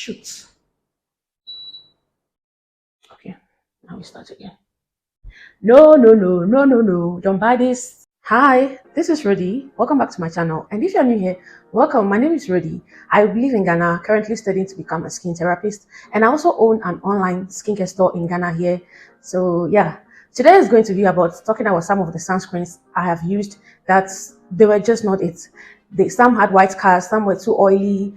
Shoot. Okay, now we start again. No. Don't buy this. Hi, this is Rudy. Welcome back to my channel. And if you're new here, welcome. My name is Rudy. I live in Ghana, currently studying to become a skin therapist. And I also own an online skincare store in Ghana here. So yeah, today is going to be about talking about some of the sunscreens I have used that they were just not it. Some had white cast, some were too oily,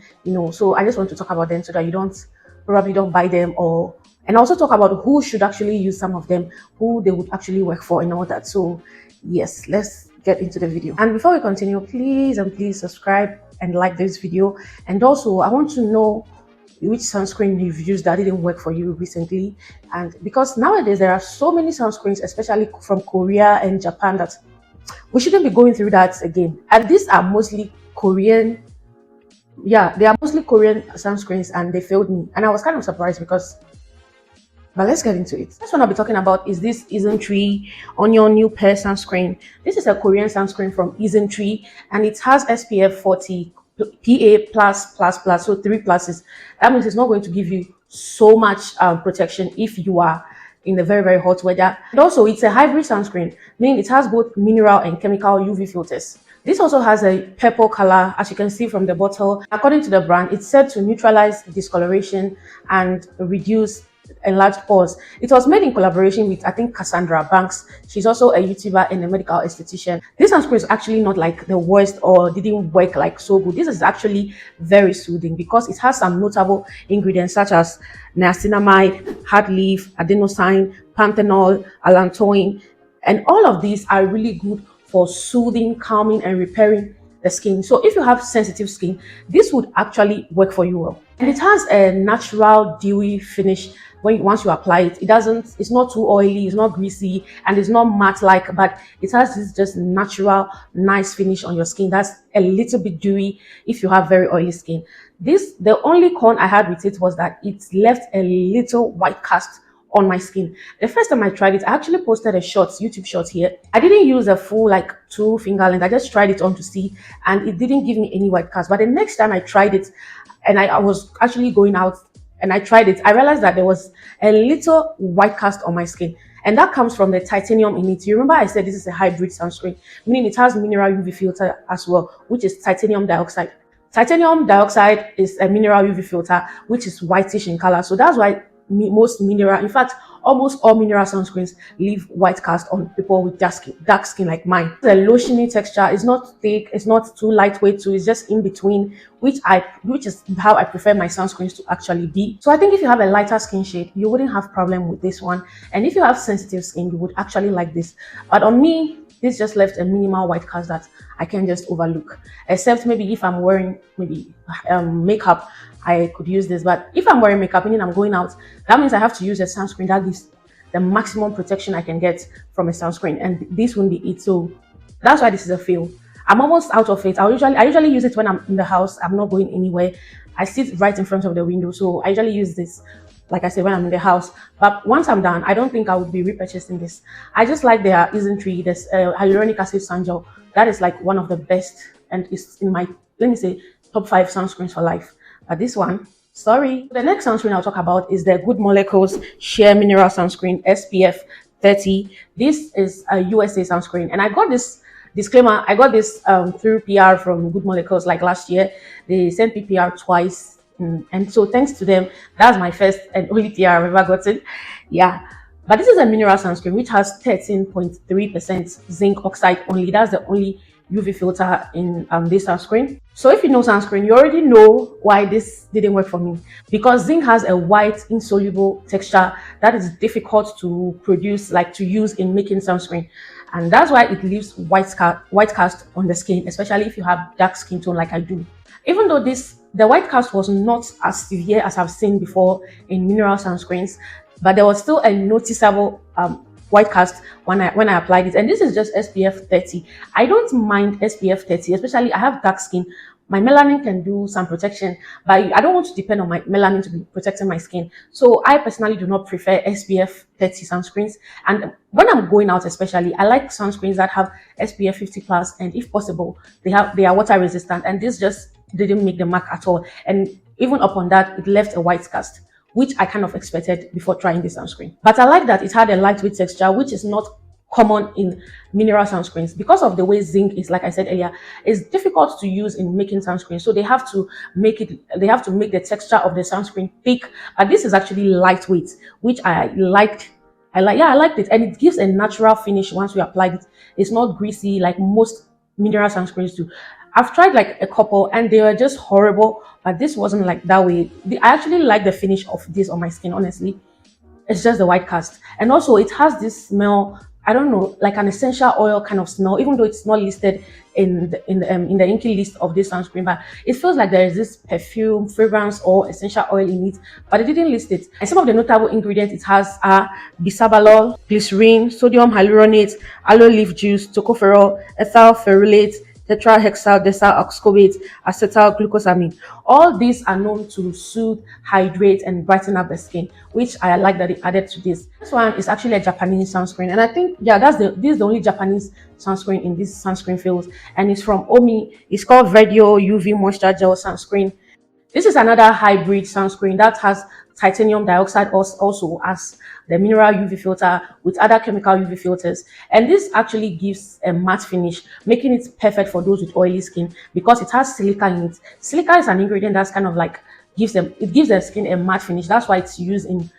so I just want to talk about them so that you probably don't buy them, and also talk about who should actually use some of them, who they would actually work for and all that. So yes, let's get into the video. And before we continue, please subscribe and like this video. And also I want to know which sunscreen you've used that didn't work for you recently. And because nowadays there are so many sunscreens, especially from Korea and Japan, that we shouldn't be going through that again. And these are mostly Korean. Yeah, they are mostly Korean sunscreens, and they failed me. And I was kind of surprised but let's get into it. First one I'll be talking about is this isntree Onion New Pair sunscreen. This is a Korean sunscreen from isntree, and it has SPF 40 PA+++, so 3 pluses. That means it's not going to give you so much protection if you are in the very hot weather. And also it's a hybrid sunscreen, meaning it has both mineral and chemical UV filters. This also has a purple color, as you can see from the bottle. According to the brand, it's said to neutralize discoloration and reduce enlarged pores. It was made in collaboration with, I think, Cassandra Banks. She's also a YouTuber and a medical esthetician. This sunscreen is actually not like the worst or didn't work like so good. This is actually very soothing because it has some notable ingredients such as niacinamide, hard leaf, adenosine, panthenol, allantoin, and all of these are really good for soothing, calming, and repairing the skin. So if you have sensitive skin, this would actually work for you well. And it has a natural dewy finish. Once you apply it, it's not too oily, it's not greasy, and it's not matte like, but it has this just natural nice finish on your skin that's a little bit dewy if you have very oily skin. The only con I had with it was that it left a little white cast on my skin. The first time I tried it, I actually posted a YouTube short here. I didn't use a full 2 finger length. I just tried it on to see, and it didn't give me any white cast. But the next time I tried it, and I was actually going out and I tried it, I realized that there was a little white cast on my skin. And that comes from the titanium in it. You remember I said this is a hybrid sunscreen, meaning it has mineral UV filter as well, which is titanium dioxide. Titanium dioxide is a mineral UV filter, which is whitish in color. So that's why in fact, almost all mineral sunscreens leave white cast on people with dark skin like mine. The lotiony texture is not thick, it's not too lightweight too, it's just in between, which is how I prefer my sunscreens to actually be. So I think if you have a lighter skin shade, you wouldn't have problem with this one. And if you have sensitive skin, you would actually like this. But on me, this just left a minimal white cast that I can just overlook. Except maybe if I'm wearing makeup, I could use this. But if I'm wearing makeup, meaning I'm going out, that means I have to use a sunscreen that gives the maximum protection I can get from a sunscreen, and this won't be it. So that's why this is a fail. I'm almost out of it. I usually use it when I'm in the house. I'm not going anywhere. I sit right in front of the window, so I usually use this, like I said, when I'm in the house. But once I'm done, I don't think I would be repurchasing this. I just like their isn't-tree, this hyaluronic acid sun gel. That is like one of the best, and it's in my, let me say, top 5 sunscreens for life. But this one, sorry. The next sunscreen I'll talk about is the Good Molecules Sheer Mineral Sunscreen SPF 30. This is a USA sunscreen, and I got this disclaimer. I got this through PR from Good Molecules like last year. They sent me PR twice, and so thanks to them, that's my first and only PR I've ever gotten. Yeah. But this is a mineral sunscreen which has 13.3% zinc oxide only. That's the only UV filter in this sunscreen. So if you know sunscreen, you already know why this didn't work for me, because zinc has a white insoluble texture that is difficult to produce, like to use in making sunscreen, and that's why it leaves white cast on the skin, especially if you have dark skin tone like I do. Even though the white cast was not as severe as I've seen before in mineral sunscreens, but there was still a noticeable white cast when I applied it. And this is just SPF 30. I don't mind SPF 30, especially I have dark skin. My melanin can do some protection, but I don't want to depend on my melanin to be protecting my skin. So I personally do not prefer SPF 30 sunscreens. And when I'm going out especially, I like sunscreens that have SPF 50 plus, and if possible, they are water resistant. And this just didn't make the mark at all. And Even upon that, it left a white cast, which I kind of expected before trying this sunscreen. But I like that it had a lightweight texture, which is not common in mineral sunscreens because of the way zinc is, like I said earlier, it's difficult to use in making sunscreen. So they have to make the texture of the sunscreen thick. But this is actually lightweight, which I liked. I liked it, and it gives a natural finish once we applied it. It's not greasy like most mineral sunscreens do. I've tried like a couple and they were just horrible, but this wasn't like that way. I actually like the finish of this on my skin, honestly. It's just the white cast. And also it has this smell, I don't know, like an essential oil kind of smell, even though it's not listed in the inky list of this sunscreen, but it feels like there is this perfume, fragrance, or essential oil in it, but it didn't list it. And some of the notable ingredients it has are bisabolol, glycerin, sodium hyaluronate, aloe leaf juice, tocopherol, ethyl ferulate, tetrahexyldecyl-oxcobate, acetylglucosamine. All these are known to soothe, hydrate, and brighten up the skin, which I like that they added to this. This one is actually a Japanese sunscreen, and I think this is the only Japanese sunscreen in this sunscreen field, and it's from Omi. It's called Verdio UV Moisture Gel Sunscreen. This is another hybrid sunscreen that has titanium dioxide also as the mineral UV filter with other chemical UV filters. And this actually gives a matte finish, making it perfect for those with oily skin because it has silica in it. Silica is an ingredient that's kind of like gives the skin a matte finish. That's why it's used in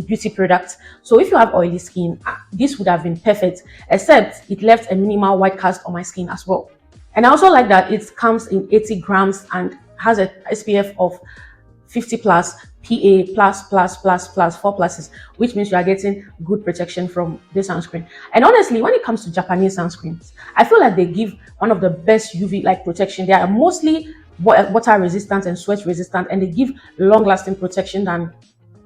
beauty products. So if you have oily skin, this would have been perfect, except it left a minimal white cast on my skin as well. And I also like that it comes in 80 grams and has a SPF of 50 plus, PA plus 4 pluses, which means you are getting good protection from this sunscreen. And honestly, when it comes to Japanese sunscreens, I feel like they give one of the best UV like protection. They are mostly water resistant and sweat resistant, and they give long lasting protection than,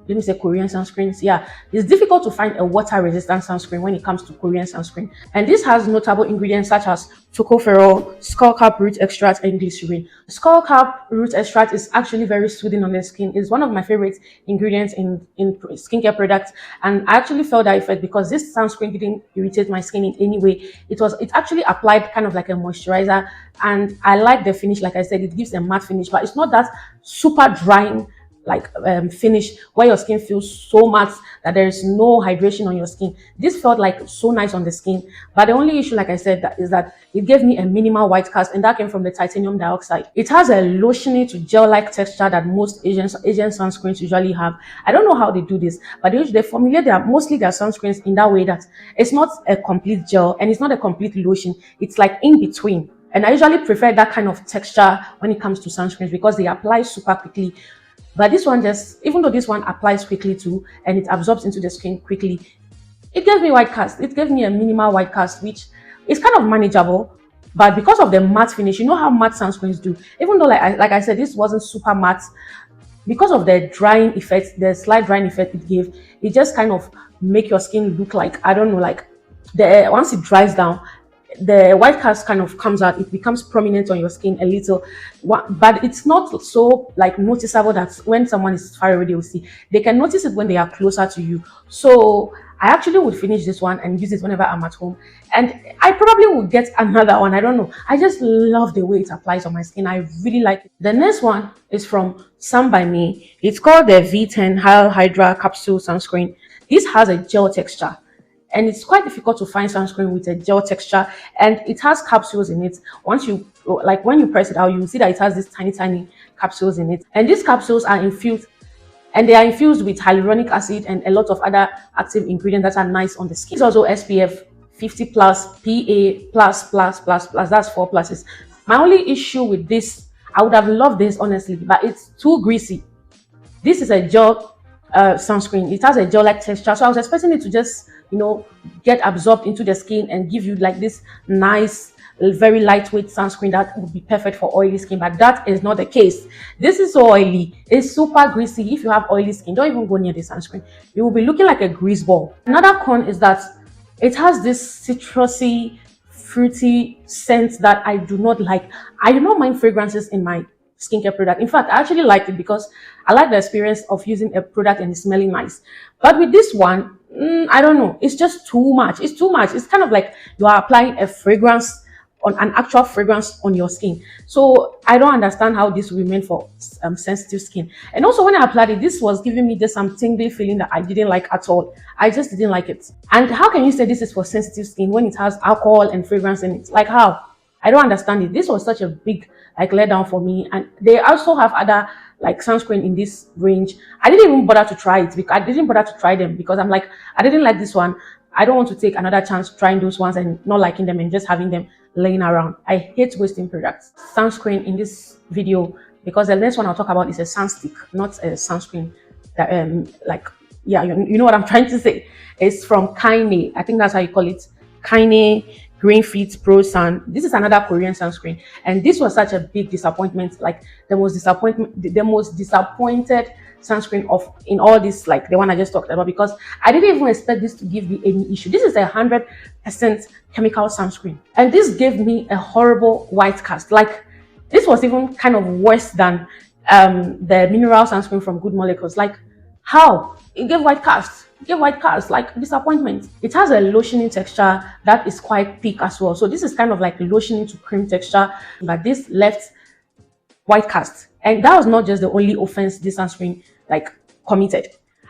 let me say, Korean sunscreens. Yeah, it's difficult to find a water resistant sunscreen when it comes to Korean sunscreen. And this has notable ingredients such as tocopherol, skullcap root extract, and glycerin. Skullcap root extract is actually very soothing on the skin. It's one of my favorite ingredients in skincare products, and I actually felt that effect because this sunscreen didn't irritate my skin in any way. It actually applied kind of like a moisturizer, and I like the finish. Like I said, it gives a matte finish, but it's not that super drying like finish where your skin feels so matte that there is no hydration on your skin. This felt like so nice on the skin, but the only issue, like I said, is that it gave me a minimal white cast, and that came from the titanium dioxide. It has a lotiony to gel-like texture that most Asian sunscreens usually have. I don't know how they do this, but they formulate mostly their sunscreens in that way that it's not a complete gel and it's not a complete lotion. It's like in between. And I usually prefer that kind of texture when it comes to sunscreens because they apply super quickly. But this one even though this one applies quickly too, and it absorbs into the skin quickly, it gave me white cast. It gave me a minimal white cast, which is kind of manageable. But because of the matte finish, you know how matte sunscreens do. Even though, like I said, this wasn't super matte, because of the drying effect, the slight drying effect it gave, it just kind of make your skin look like, I don't know, like once it dries down, the white cast kind of comes out. It becomes prominent on your skin a little, but it's not so like noticeable that when someone is far away they will see. They can notice it when they are closer to you. So I actually would finish this one and use it whenever I'm at home, and I probably would get another one. I don't know, I just love the way it applies on my skin. I really like it. The next one is from Sun by Me. It's called the V10 Hyal Hydra Capsule Sunscreen. This has a gel texture, and it's quite difficult to find sunscreen with a gel texture, and it has capsules in it. When you press it out, you will see that it has these tiny capsules in it, and these capsules are infused, and they are infused with hyaluronic acid and a lot of other active ingredients that are nice on the skin. It's also SPF 50 plus, PA plus, that's 4 pluses. My only issue with this, I would have loved this honestly, but it's too greasy. This is a gel sunscreen. It has a gel-like texture, so I was expecting it to just, get absorbed into the skin and give you like this nice, very lightweight sunscreen that would be perfect for oily skin, but that is not the case. This is so oily. It's super greasy. If you have oily skin, don't even go near the sunscreen. You will be looking like a grease ball. Another con is that it has this citrusy, fruity scent that I do not like. I do not mind fragrances in my skincare product. In fact, I actually like it because I like the experience of using a product and it's smelling nice. But with this one, I don't know. It's just too much. It's too much. It's kind of like you are applying a fragrance on an actual fragrance on your skin. So I don't understand how this will be meant for sensitive skin. And also when I applied it, this was giving me just some tingly feeling that I didn't like at all. I just didn't like it. And how can you say this is for sensitive skin when it has alcohol and fragrance in it? Like how? I don't understand it. This was such a big like letdown for me. And they also have other like sunscreen in this range. I didn't even bother to try it because I didn't bother to try them because I'm like, I didn't like this one. I don't want to take another chance trying those ones and not liking them and just having them laying around. I hate wasting products. Sunscreen in this video, because the next one I'll talk about is a sunstick, not a sunscreen. That like yeah, you know what I'm trying to say. It's from Kaine. I think that's how you call it. Kaine Green Fit Pro Sun. This is another Korean sunscreen, and this was such a big disappointment. Like the most disappointed sunscreen of in all this, like the one I just talked about, because I didn't even expect this to give me any issue. This is 100% chemical sunscreen, and this gave me a horrible white cast. Like this was even kind of worse than the mineral sunscreen from Good Molecules. Like how it gave white cast. Get white cast, like disappointment. It has a lotioning texture that is quite thick as well. So this is kind of like lotioning to cream texture, but this left white cast. And that was not just the only offense this sunscreen like committed.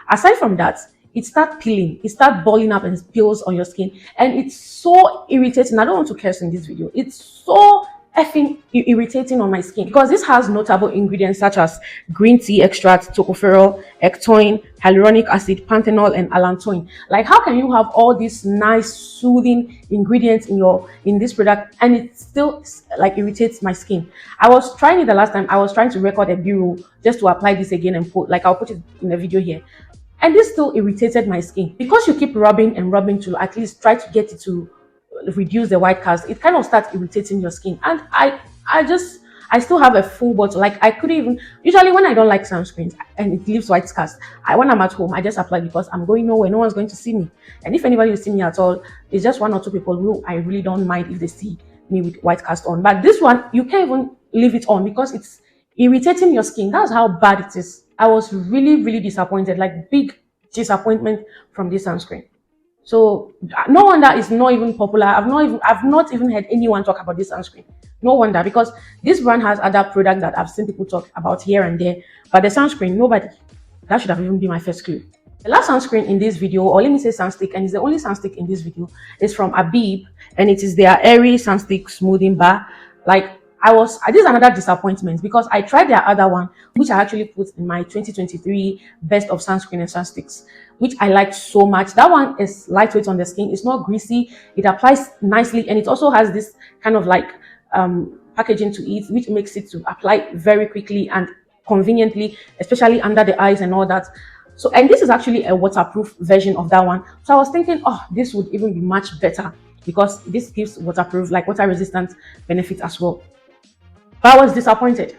Aside from that, it starts peeling, it starts balling up and peels on your skin, and it's so irritating. I don't want to curse in this video. It's so effing irritating on my skin because this has notable ingredients such as green tea extract, tocopherol, ectoin, hyaluronic acid, panthenol, and allantoin. Like how can you have all these nice soothing ingredients in this product and it still like irritates my skin? I was trying it the last time. I was trying to record a B-roll just to apply this again and put, like I'll put it in the video here, and this still irritated my skin because you keep rubbing and rubbing to at least try to get it to reduce the white cast. It kind of starts irritating your skin, and I still have a full bottle. Like I couldn't even, usually when I don't like sunscreens and it leaves white cast, when I'm at home I just apply because I'm going nowhere, no one's going to see me, and if anybody will see me at all, it's just one or two people who I really don't mind if they see me with white cast on. But this one you can't even leave it on because it's irritating your skin. That's how bad it is. I was really disappointed, like big disappointment from this sunscreen. So no wonder it's not even popular. I've not even heard anyone talk about this sunscreen. No wonder, because this brand has other products that I've seen people talk about here and there, but the sunscreen, nobody. That should have even been my first clue. The last sunscreen in this video, or let me say sunstick, and it's the only sunstick in this video, is from Abib, and it is their airy sunstick smoothing bar. Like this is another disappointment because I tried their other one, which I actually put in my 2023 best of sunscreen and sunsticks, which I liked so much. That one is lightweight on the skin. It's not greasy. It applies nicely, and it also has this kind of like packaging to it, which makes it to apply very quickly and conveniently, especially under the eyes and all that. So, and this is actually a waterproof version of that one. So I was thinking, oh, this would even be much better because this gives waterproof, like water resistant benefits as well. But I was disappointed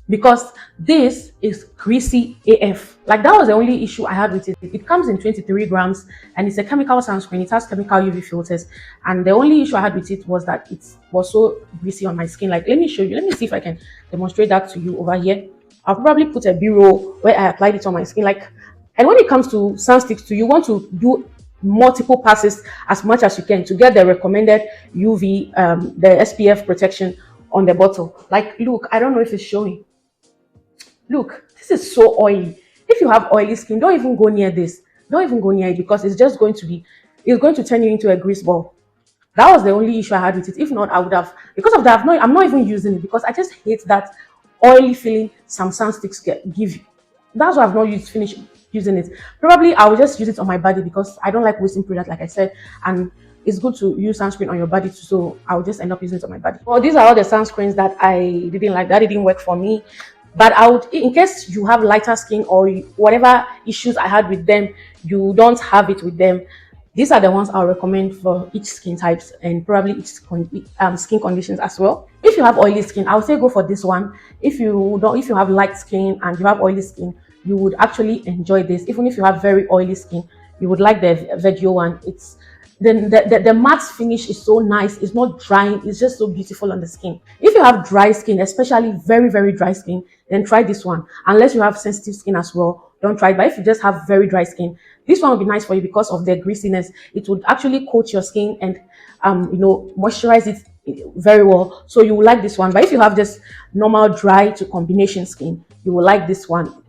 because this is greasy AF. Like that was the only issue I had with it. It comes in 23 grams and it's a chemical sunscreen. It has chemical UV filters, and the only issue I had with it was that it was so greasy on my skin. Like let me show you. Let me see if I can demonstrate that to you over here. I'll probably put a B-roll where I applied it on my skin. Like, and when it comes to sunsticks, you want to do multiple passes as much as you can to get the recommended UV, the SPF protection on the bottle. Like look, I don't know if it's showing. Look, this is so oily. If you have oily skin, don't even go near this. Don't even go near it because it's just going to turn you into a grease ball. That was the only issue I had with it. If not, I would have, because of that, I'm not even using it because I just hate that oily feeling some sunsticks give you. That's why I've not finished using it. Probably I will just use it on my body because I don't like wasting product, like I said, and it's good to use sunscreen on your body too, so I'll just end up using it on my body. Well, these are all the sunscreens that I didn't like, that didn't work for me. But I would, in case you have lighter skin or whatever issues I had with them, you don't have it with them, these are the ones I'll recommend for each skin types and probably each skin conditions as well. If you have oily skin, I would say go for this one. If you have light skin and you have oily skin, you would actually enjoy this. Even if you have very oily skin, you would like the verdio one. It's the matte finish is so nice. It's not drying. It's just so beautiful on the skin. If you have dry skin, especially very dry skin, then try this one. Unless you have sensitive skin as well, don't try it. But if you just have very dry skin, this one will be nice for you because of the greasiness. It would actually coat your skin and moisturize it very well. So you will like this one. But if you have just normal dry to combination skin, you will like this one.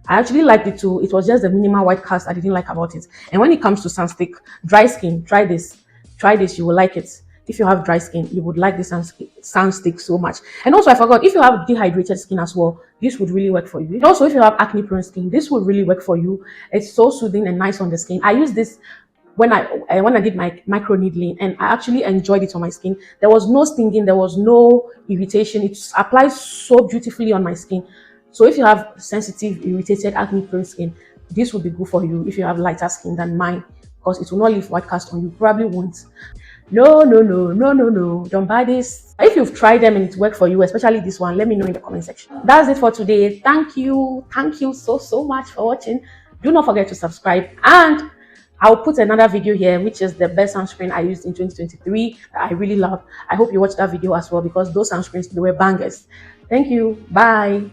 I actually liked it too. It was just the minimal white cast I didn't like about it. And when it comes to sunstick, dry skin, try this. Try this, you will like it. If you have dry skin, you would like this sunstick so much. And also, I forgot, if you have dehydrated skin as well, this would really work for you. And also, if you have acne prone skin, this would really work for you. It's so soothing and nice on the skin. I use this when I did my micro needling, and I actually enjoyed it on my skin. There was no stinging, there was no irritation. It applies so beautifully on my skin. So if you have sensitive, irritated, acne prone skin, this would be good for you if you have lighter skin than mine, because it will not leave white cast on you. Probably won't. No, no, no, no, no, no. Don't buy this. If you've tried them and it worked for you, especially this one, let me know in the comment section. That's it for today. Thank you. Thank you so much for watching. Do not forget to subscribe, and I'll put another video here, which is the best sunscreen I used in 2023 that I really love. I hope you watch that video as well, because those sunscreens, they were bangers. Thank you. Bye.